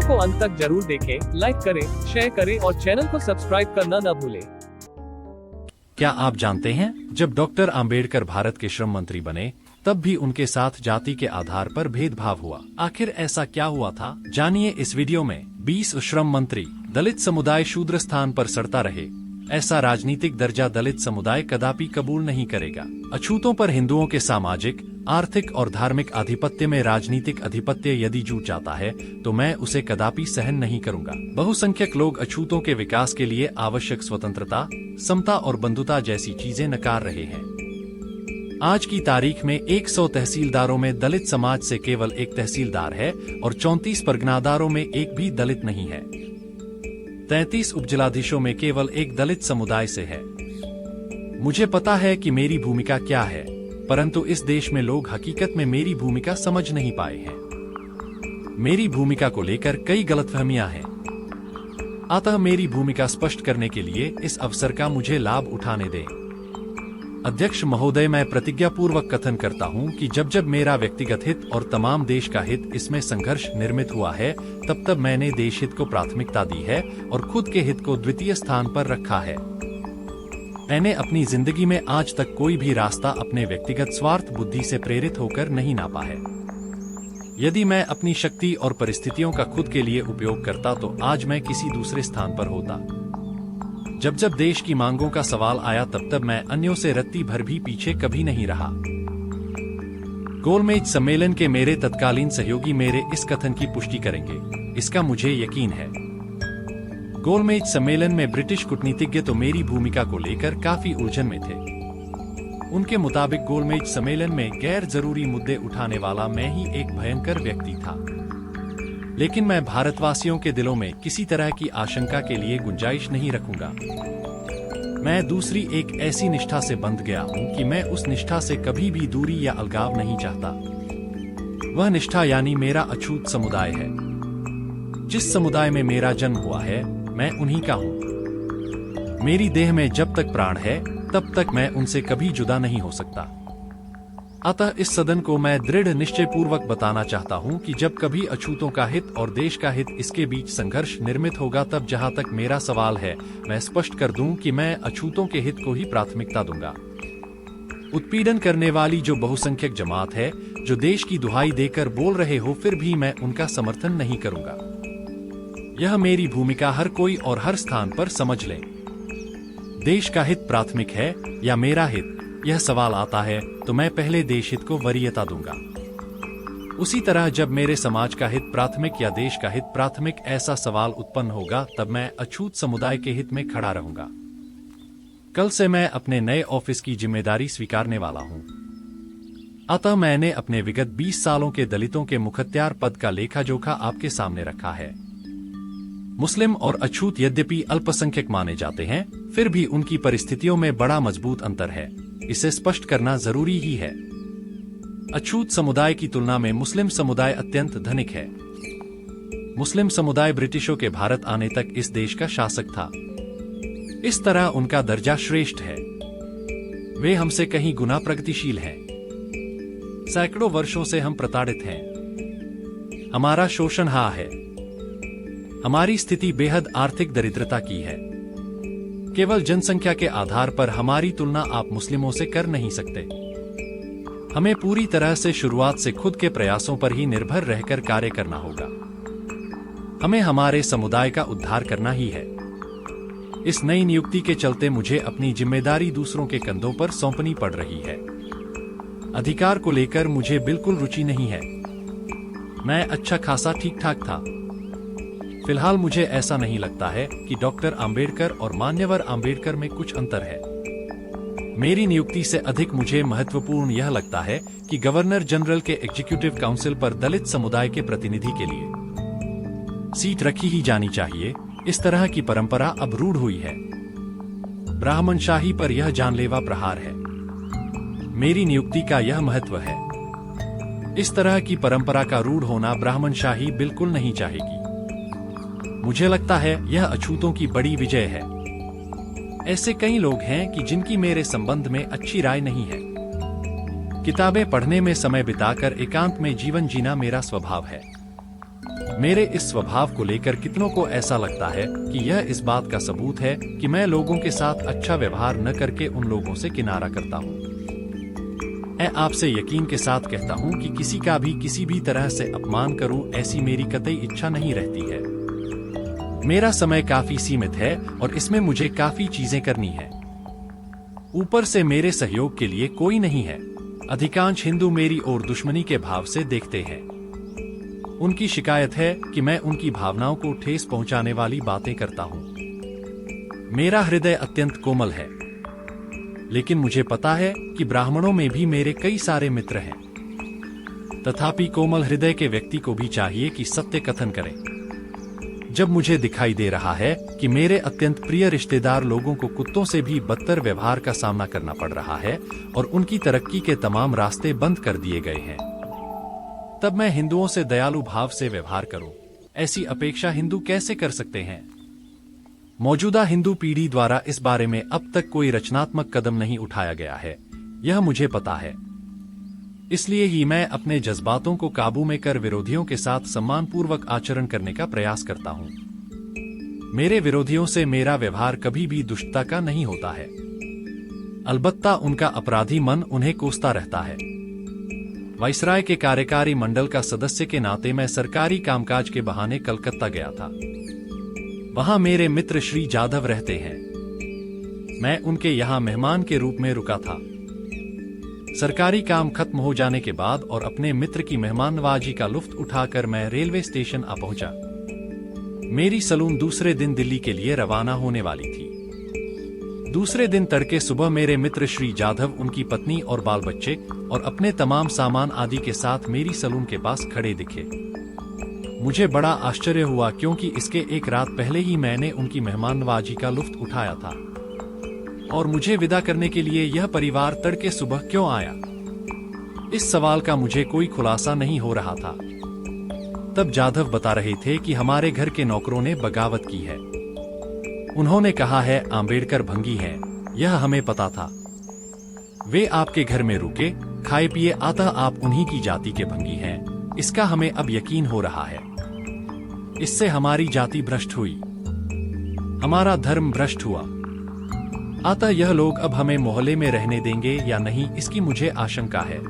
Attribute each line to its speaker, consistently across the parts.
Speaker 1: को अंत तक जरूर देखें, लाइक करें, शेयर करें और चैनल को सब्सक्राइब करना न भूलें।
Speaker 2: क्या आप जानते हैं, जब डॉक्टर आम्बेडकर भारत के श्रम मंत्री बने, तब भी उनके साथ जाति के आधार पर भेदभाव हुआ। आखिर ऐसा क्या हुआ था, जानिए इस वीडियो में। 20 श्रम मंत्री, दलित समुदाय शूद्र स्थान पर सड़ता रहे। ऐसा राजनीतिक दर्जा दलित समुदाय कदापि कबूल नहीं करेगा। अछूतों पर हिंदुओं के सामाजिक, आर्थिक और धार्मिक आधिपत्य में राजनीतिक आधिपत्य यदि जुट जाता है तो मैं उसे कदापि सहन नहीं करूंगा। बहुसंख्यक लोग अछूतों के विकास के लिए आवश्यक स्वतंत्रता, समता और बंधुता जैसी चीजें नकार रहे हैं। आज की तारीख में 100 तहसीलदारों में दलित समाज से केवल एक तहसीलदार है और 34 परगनादारों में एक भी दलित नहीं है। 33 उपजिलाधीशों में केवल एक दलित समुदाय से है। मुझे पता है कि मेरी भूमिका क्या है, परंतु इस देश में लोग हकीकत में मेरी भूमिका समझ नहीं पाए हैं। मेरी भूमिका को लेकर कई गलतफहमियां हैं। अतः मेरी भूमिका स्पष्ट करने के लिए इस अवसर का मुझे लाभ उठाने दें। अध्यक्ष महोदय, मैं प्रतिज्ञापूर्वक कथन करता हूं कि जब जब मेरा व्यक्तिगत हित और तमाम देश का हित इसमें संघर्ष निर्मित हुआ है, तब तब मैंने देश हित को प्राथमिकता दी है और खुद के हित को द्वितीय स्थान पर रखा है। मैंने अपनी जिंदगी में आज तक कोई भी रास्ता अपने व्यक्तिगत स्वार्थ बुद्धि से प्रेरित होकर नहीं नापा है। यदि मैं अपनी शक्ति और परिस्थितियों का खुद के लिए उपयोग करता तो आज मैं किसी दूसरे स्थान पर होता। जब जब देश की मांगों का सवाल आया तब तब मैं अन्यों से रत्ती भर भी पीछे कभी नहीं रहा। गोलमेज सम्मेलन के मेरे तत्कालीन सहयोगी मेरे इस कथन की पुष्टि करेंगे, इसका मुझे यकीन है। गोलमेज सम्मेलन में ब्रिटिश कूटनीतिज्ञ तो मेरी भूमिका को लेकर काफी उलझन में थे। उनके मुताबिक गोलमेज सम्मेलन में गैर जरूरी मुद्दे उठाने वाला मैं ही एक भयंकर व्यक्ति था। लेकिन मैं भारतवासियों के दिलों में किसी तरह की आशंका के लिए गुंजाइश नहीं रखूंगा। मैं दूसरी एक ऐसी निष्ठा से बंध गया हूं कि मैं उस निष्ठा से कभी भी दूरी या अलगाव नहीं चाहता। वह निष्ठा यानी मेरा अछूत समुदाय है। जिस समुदाय में मेरा जन्म हुआ है, मैं उन्हीं का हूं। मेरी देह में जब तक प्राण है तब तक मैं उनसे कभी जुदा नहीं हो सकता। अतः इस सदन को मैं दृढ़ निश्चय पूर्वक बताना चाहता हूं कि जब कभी अछूतों का हित और देश का हित इसके बीच संघर्ष निर्मित होगा, तब जहां तक मेरा सवाल है, मैं स्पष्ट कर दूं कि मैं अछूतों के हित को ही प्राथमिकता दूंगा। उत्पीड़न करने वाली जो बहुसंख्यक जमात है, जो देश की दुहाई देकर बोल रहे हो, फिर भी मैं उनका समर्थन नहीं करूंगा। यह मेरी भूमिका हर कोई और हर स्थान पर समझ ले। देश का हित प्राथमिक है या मेरा हित, यह सवाल आता है तो मैं पहले देश हित को वरीयता दूंगा। उसी तरह जब मेरे समाज का हित प्राथमिक या देश का हित प्राथमिक ऐसा सवाल उत्पन्न होगा, तब मैं अछूत समुदाय के हित में खड़ा रहूंगा। कल से मैं अपने नए ऑफिस की जिम्मेदारी स्वीकारने वाला हूं। अतः मैंने अपने विगत 20 सालों के दलितों के मुखत्यार पद का लेखा जोखा आपके सामने रखा है। मुस्लिम और अछूत यद्यपि अल्पसंख्यक माने जाते हैं, फिर भी उनकी परिस्थितियों में बड़ा मजबूत अंतर है। इसे स्पष्ट करना जरूरी ही है। अछूत समुदाय की तुलना में मुस्लिम समुदाय अत्यंत धनिक है। मुस्लिम समुदाय ब्रिटिशों के भारत आने तक इस देश का शासक था। इस तरह उनका दर्जा श्रेष्ठ है। वे हमसे कहीं गुना प्रगतिशील हैं। सैकड़ों वर्षों से हम प्रताड़ित हैं। हमारा शोषण है। हमारी स्थिति बेहद आर्थिक दरिद्रता की है। केवल जनसंख्या के आधार पर हमारी तुलना आप मुस्लिमों से कर नहीं सकते। हमें पूरी तरह से शुरुआत से खुद के प्रयासों पर ही निर्भर रहकर कार्य करना होगा। हमें हमारे समुदाय का उद्धार करना ही है। इस नई नियुक्ति के चलते मुझे अपनी जिम्मेदारी दूसरों के कंधों पर सौंपनी पड़ रही है। अधिकार को लेकर मुझे बिल्कुल रुचि नहीं है। मैं अच्छा खासा ठीक ठाक था। फिलहाल मुझे ऐसा नहीं लगता है कि डॉक्टर आम्बेडकर और मान्यवर आम्बेडकर में कुछ अंतर है। मेरी नियुक्ति से अधिक मुझे महत्वपूर्ण यह लगता है कि गवर्नर जनरल के एग्जीक्यूटिव काउंसिल पर दलित समुदाय के प्रतिनिधि के लिए सीट रखी ही जानी चाहिए। इस तरह की परंपरा अब रूढ़ हुई है। ब्राह्मणशाही पर यह जानलेवा प्रहार है। मेरी नियुक्ति का यह महत्व है। इस तरह की परंपरा का रूढ़ होना ब्राह्मणशाही बिल्कुल नहीं चाहेगी। मुझे लगता है यह अछूतों की बड़ी विजय है। ऐसे कई लोग हैं कि जिनकी मेरे संबंध में अच्छी राय नहीं है। किताबें पढ़ने में समय बिताकर एकांत में जीवन जीना मेरा स्वभाव है। मेरे इस स्वभाव को लेकर कितनों को ऐसा लगता है कि यह इस बात का सबूत है कि मैं लोगों के साथ अच्छा व्यवहार न करके उन लोगों से किनारा करता हूँ। मैं आपसे यकीन के साथ कहता हूँ कि किसी का भी किसी भी तरह से अपमान करूं, ऐसी मेरी कतई इच्छा नहीं रहती है। मेरा समय काफी सीमित है और इसमें मुझे काफी चीजें करनी है। ऊपर से मेरे सहयोग के लिए कोई नहीं है। अधिकांश हिंदू मेरी ओर दुश्मनी के भाव से देखते हैं। उनकी शिकायत है कि मैं उनकी भावनाओं को ठेस पहुंचाने वाली बातें करता हूं। मेरा हृदय अत्यंत कोमल है, लेकिन मुझे पता है कि ब्राह्मणों में भी मेरे कई सारे मित्र हैं। तथापि कोमल हृदय के व्यक्ति को भी चाहिए कि सत्य कथन करें। जब मुझे दिखाई दे रहा है कि मेरे अत्यंत प्रिय रिश्तेदार लोगों को कुत्तों से भी बदतर व्यवहार का सामना करना पड़ रहा है और उनकी तरक्की के तमाम रास्ते बंद कर दिए गए हैं, तब मैं हिंदुओं से दयालु भाव से व्यवहार करूं, ऐसी अपेक्षा हिंदू कैसे कर सकते हैं? मौजूदा हिंदू पीढ़ी द्वारा इस बारे में अब तक कोई रचनात्मक कदम नहीं उठाया गया है, यह मुझे पता है। इसलिए ही मैं अपने जज्बातों को काबू में कर विरोधियों के साथ सम्मानपूर्वक आचरण करने का प्रयास करता हूं। मेरे विरोधियों से मेरा व्यवहार कभी भी दुष्टता का नहीं होता है। अलबत्ता उनका अपराधी मन उन्हें कोसता रहता है। वाइसराय के कार्यकारी मंडल का सदस्य के नाते मैं सरकारी कामकाज के बहाने कलकत्ता गया था। वहां मेरे मित्र श्री जाधव रहते हैं। मैं उनके यहाँ मेहमान के रूप में रुका था। सरकारी काम खत्म हो जाने के बाद और अपने मित्र की मेहमाननवाजी का लुत्फ उठाकर मैं रेलवे स्टेशन आ पहुंचा। मेरी सलून दूसरे दिन दिल्ली के लिए रवाना होने वाली थी। दूसरे दिन तड़के सुबह मेरे मित्र श्री जाधव, उनकी पत्नी और बाल बच्चे और अपने तमाम सामान आदि के साथ मेरी सलून के पास खड़े दिखे। मुझे बड़ा आश्चर्य हुआ, क्योंकि इसके एक रात पहले ही मैंने उनकी मेहमाननवाजी का लुत्फ उठाया था और मुझे विदा करने के लिए यह परिवार तड़के सुबह क्यों आया? इस सवाल का मुझे कोई खुलासा नहीं हो रहा था। तब जाधव बता रहे थे कि हमारे घर के नौकरों ने बगावत की है। उन्होंने कहा है आंबेडकर भंगी हैं, यह हमें पता था। वे आपके घर में रुके, खाए पिए, अतः आप उन्हीं की जाति के भंगी हैं, इसका हमें अब यकीन हो रहा है। इससे हमारी जाति भ्रष्ट हुई, हमारा धर्म भ्रष्ट हुआ। अतः यह लोग अब हमें मोहल्ले में रहने देंगे या नहीं, इसकी मुझे आशंका है।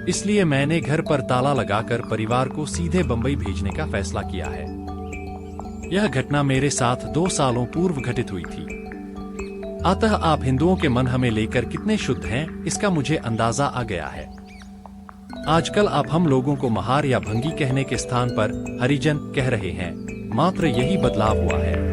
Speaker 2: इसलिए मैंने घर पर ताला लगाकर परिवार को सीधे बंबई भेजने का फैसला किया है। यह घटना मेरे साथ 2 सालों पूर्व घटित हुई थी। अतः आप हिंदुओं के मन हमें लेकर कितने शुद्ध हैं, इसका मुझे अंदाजा आ गया है। आजकल आप हम लोगों को महार या भंगी कहने के स्थान पर हरिजन कह रहे हैं, मात्र यही बदलाव हुआ है।